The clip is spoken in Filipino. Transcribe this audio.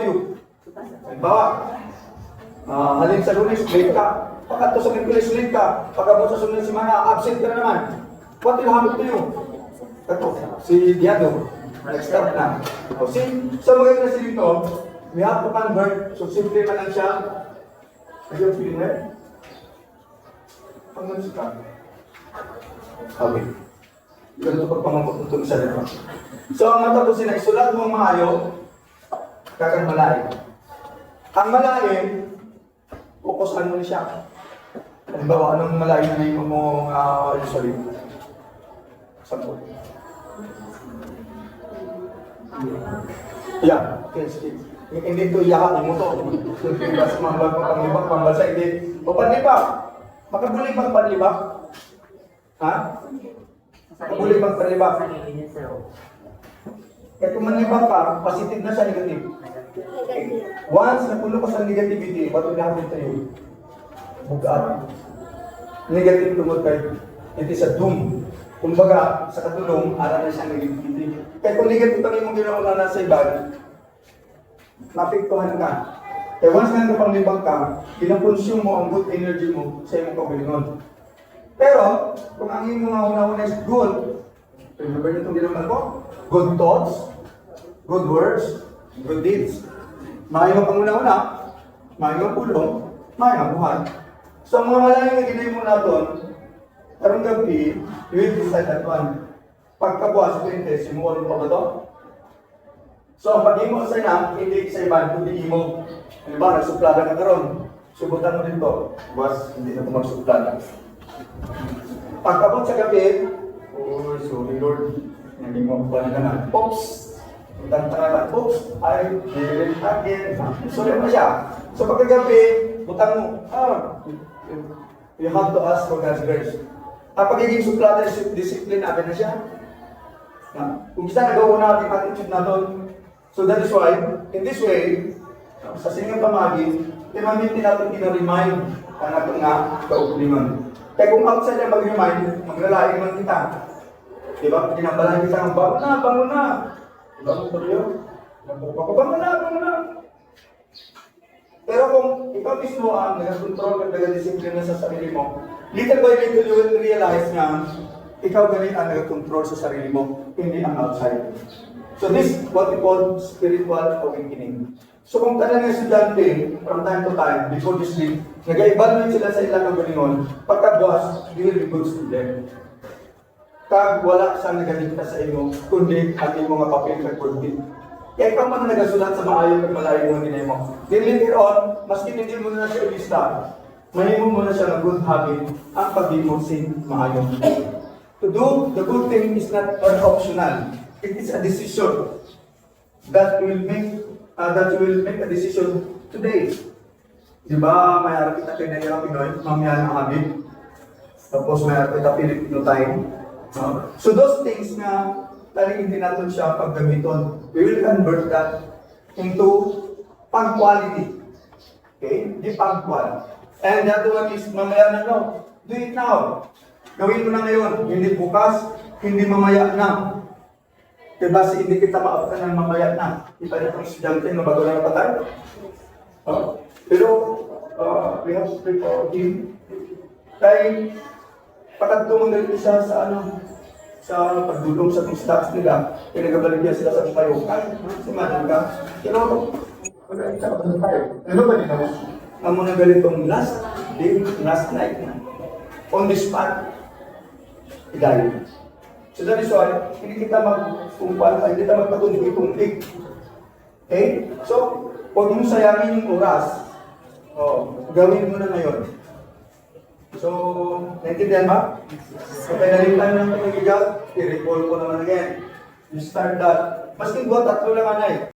you. Halimbawa, halin sa Lunes, late ka. Pagkato sa Miyerkules, late ka. Pagkabot sa sunod na semana, absent ka na naman. What will happen to you? Ito, si Diado, nag-start na. O, sa mga kasi dito, we have to convert. So, simple man lang siya. Are you feeling well? Pag-nus ka. Okay. Ganito pagpamangkot itong isa nito. So, ang matapusin na isulat mo ang maayo, kakang malalim. Ang malalim, pukusan mo na siya. Halimbawa, anong malalim na ngayon mo usually? Sampo. Yeah, okay, sige. Hindi ito iyakan mo to. Basta mga panglibak, pambalsa, hindi. O panlibak. Makabuli bang panlibak? Ha? Makabuli bang panlibak? Kaya kung manlibak ka, positive na siya, negative. Once napuno ka sa negativity, what will happen to you? Bugaan. Negative tungod kay it is a doom. Kumbaga, sa katulong, ara na siya negativity. Kaya kung negative ang imong ginawa na sa iba, mapiktuhan ka. Kaya once na napanglibang ka, pinakonsume mo ang good energy mo sa iyong kagalingon. Pero, kung ang iyong mga una-una is good, remember nyo itong ginawa ko? Good thoughts, good words, good deeds. Mahirap ang una-una, mahirap pulong, mahirap buhay. So, ang mga malayang na ginay mo natin, karong gabi, you will decide that one. Pagkabuas, 20, simulan pa ba ito? So, ang pag-imo sa ina, hindi sa iba, kundi imo. Ano ba, nagsuplada ka karon. Subutan mo dito. Buwas, hindi na ito magsuplada. Pagkabot sa gabi, oh, sorry Lord, naging mo pa na. Oops! Tantanga ka, oops! I did it again. Sorry mo siya. So, pagkagabi, butang mo, you have to ask for God's grace. Ang pagiging suplada, discipline, agad na siya. Kung isa nagawa natin attitude na doon, so that is why, in this way, sa singang pamagin, tinamit natin kinaremind ang natin nga kaupulingan. Kaya kung outside na mag-remind, maglalaing man kita. Diba? Pinabalain kita ng bangon na, bangon na. Diba? Bangon na. Pero kung ikaw mismo ang nag-control at nag-disiplina sa sarili mo, little by little you will realize na ikaw ganit ang nag-control sa sarili mo, hindi ang outside. So this is what we call spiritual awakening. So kung talagang estudyante, from time to time, before they sleep, nag-evaluate sila sa ilang kagalingon, pagkabuas, you will be good student. Kag wala siyang nagalita sa iyo, kundi ang iyong mga papel nag-produce. Kaya ikaw man nagasulat sa maayon at malayo mo ginay mo. Then later on, maski hindi mo na siya ilista, mahimo mo na siya ng good habit ang pag-imosing maayon. To do the good thing is not an optional. It is a decision that you will make a decision today. Diba, may harap kita pinahirap Pinoy, mamaya ng habit. Tapos may harap kita Filipino time. So those things na talagang hindi natin siya paggamiton, we will convert that into punctuality. Okay? Di punctual. And the other one is mamaya na no. Do it now. Gawin mo na ngayon. Hindi bukas, hindi mamaya na. Diba, hindi kita maabot ng mamaya na. Iba na itong estudyante na bago na patay. Pero, we have to pray for him. Kaya, pagkatulong na siya sa sa pagdulong sa itong stocks nila, pinagabaligyan sila sa payo. Si Madam ka, pero, pag-alit sa kapatid tayo. Ano ba nila mo? Ang mga ganitong last day, last night na. On the spot, igayon. So that is why, hindi kita hindi kita magpatuloy-tuloy. Okay? So, huwag mong sayangin yung oras. Gawin mo na ngayon. So, naintindihan ba? So, pinalit tayo ng pag-igal, i-recall ko naman again. You start that. Maski 2, 3 lang anay.